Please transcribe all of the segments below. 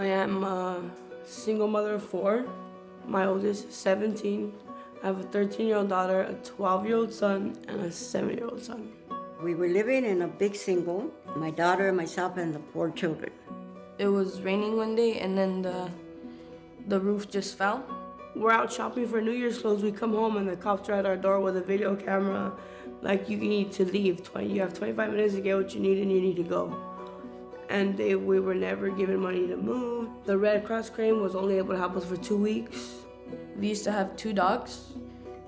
I am a single mother of 4. My oldest is 17. I have a 13-year-old daughter, a 12-year-old son, and a 7-year-old son. We were living in a big single, my daughter, myself, and the 4 children. It was raining one day and then the roof just fell. We're out shopping for New Year's clothes. We come home and the cops are at our door with a video camera. Like, you need to leave. You have 25 minutes to get what you need and you need to go. And we were never given money to move. The Red Cross crane was only able to help us for 2 weeks. We used to have 2 dogs.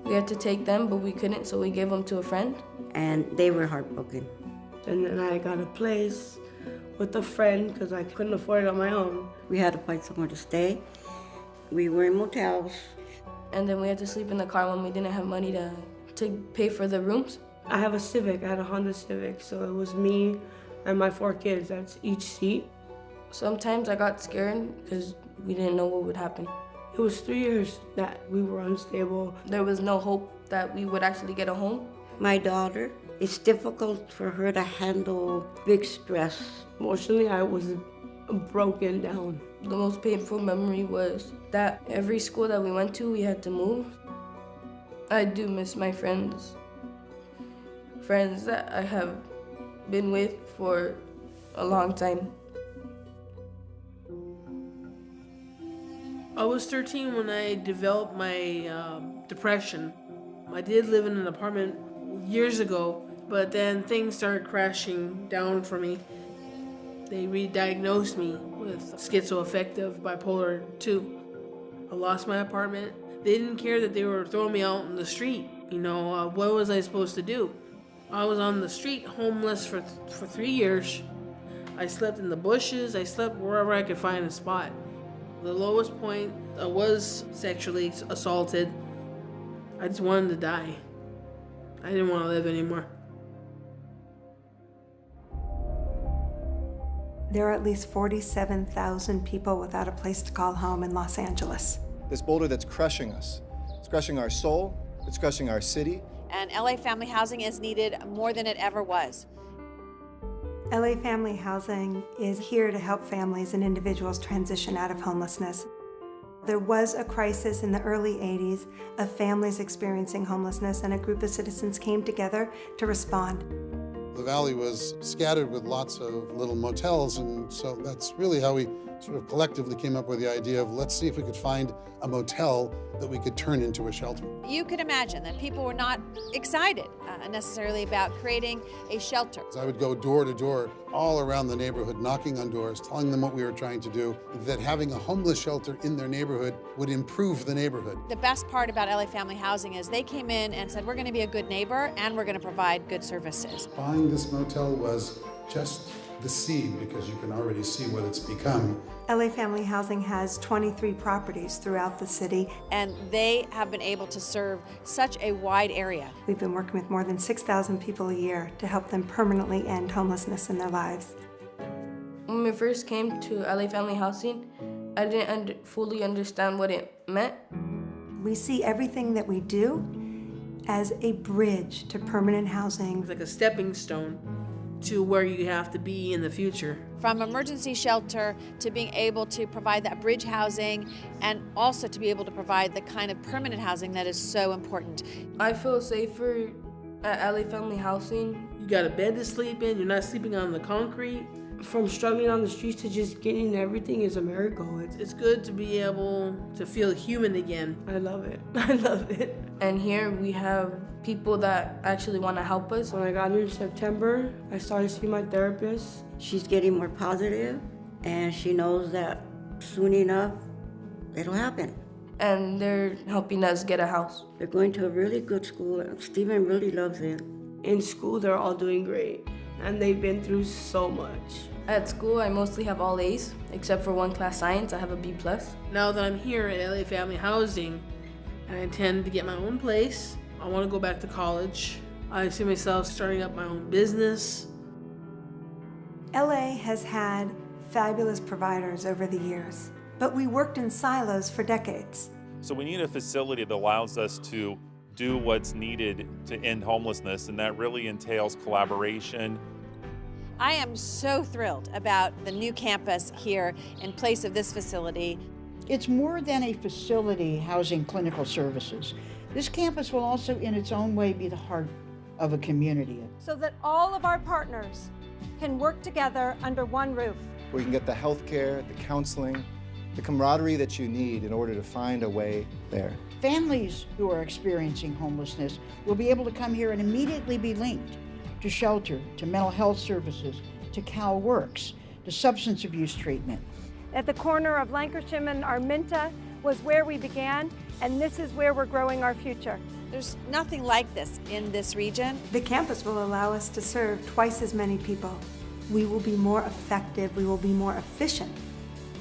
We had to take them, but we couldn't, so we gave them to a friend. And they were heartbroken. And then I got a place with a friend because I couldn't afford it on my own. We had to find somewhere to stay. We were in motels. And then we had to sleep in the car when we didn't have money to pay for the rooms. I have a Civic. I had a Honda Civic, so it was me and my 4 kids. That's each seat. Sometimes I got scared because we didn't know what would happen. It was 3 years that we were unstable. There was no hope that we would actually get a home. My daughter, it's difficult for her to handle big stress. Emotionally, I was broken down. The most painful memory was that every school that we went to, we had to move. I do miss my friends that I have been with for a long time. I was 13 when I developed my depression. I did live in an apartment years ago, but then things started crashing down for me. They re-diagnosed me with schizoaffective bipolar 2. I lost my apartment. They didn't care that they were throwing me out in the street. What was I supposed to do? I was on the street, homeless for 3 years. I slept in the bushes. I slept wherever I could find a spot. The lowest point, I was sexually assaulted. I just wanted to die. I didn't want to live anymore. There are at least 47,000 people without a place to call home in Los Angeles. This boulder that's crushing us. It's crushing our soul, it's crushing our city. And LA Family Housing is needed more than it ever was. LA Family Housing is here to help families and individuals transition out of homelessness. There was a crisis in the early 80s of families experiencing homelessness, and a group of citizens came together to respond. The valley was scattered with lots of little motels, and so that's really how we sort of collectively came up with the idea of let's see if we could find a motel that we could turn into a shelter. You could imagine that people were not excited necessarily about creating a shelter. I would go door to door all around the neighborhood, knocking on doors, telling them what we were trying to do, that having a homeless shelter in their neighborhood would improve the neighborhood. The best part about LA Family Housing is they came in and said, we're going to be a good neighbor and we're going to provide good services. Buying this motel was just the seed, because you can already see what it's become. LA Family Housing has 23 properties throughout the city. And they have been able to serve such a wide area. We've been working with more than 6,000 people a year to help them permanently end homelessness in their lives. When we first came to LA Family Housing, I didn't fully understand what it meant. We see everything that we do as a bridge to permanent housing. It's like a stepping stone to where you have to be in the future. From emergency shelter to being able to provide that bridge housing, and also to be able to provide the kind of permanent housing that is so important. I feel safer at LA Family Housing. You got a bed to sleep in, you're not sleeping on the concrete. From struggling on the streets to just getting everything is a miracle. It's good to be able to feel human again. I love it. I love it. And here we have people that actually want to help us. When I got here in September, I started seeing my therapist. She's getting more positive, and she knows that soon enough, it'll happen. And they're helping us get a house. They're going to a really good school, and Stephen really loves it. In school, they're all doing great, and they've been through so much. At school, I mostly have all A's, except for one class science, I have a B+. Now that I'm here at LA Family Housing, I intend to get my own place. I want to go back to college. I see myself starting up my own business. LA has had fabulous providers over the years, but we worked in silos for decades. So we need a facility that allows us to do what's needed to end homelessness, and that really entails collaboration. I am so thrilled about the new campus here in place of this facility. It's more than a facility housing clinical services. This campus will also, in its own way, be the heart of a community. So that all of our partners can work together under one roof. Where you can get the health care, the counseling, the camaraderie that you need in order to find a way there. Families who are experiencing homelessness will be able to come here and immediately be linked to shelter, to mental health services, to CalWorks, to substance abuse treatment. At the corner of Lancashire and Arminta was where we began, and this is where we're growing our future. There's nothing like this in this region. The campus will allow us to serve twice as many people. We will be more effective, we will be more efficient.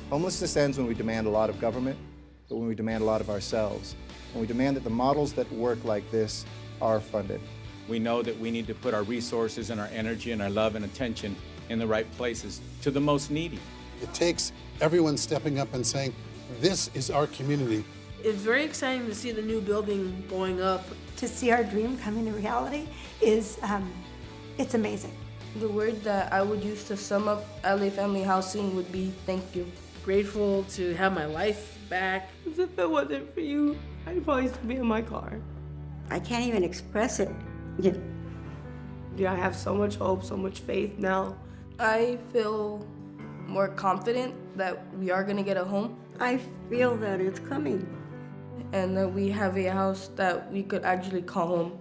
Homelessness ends when we demand a lot of government, but when we demand a lot of ourselves. And we demand that the models that work like this are funded. We know that we need to put our resources and our energy and our love and attention in the right places to the most needy. It takes everyone stepping up and saying, this is our community. It's very exciting to see the new building going up. To see our dream coming to reality is, it's amazing. The word that I would use to sum up LA Family Housing would be thank you. Grateful to have my life back. As if it wasn't for you, I'd probably still be in my car. I can't even express it. Yeah, I have so much hope, so much faith now. I feel more confident that we are gonna get a home. I feel that it's coming. And that we have a house that we could actually call home.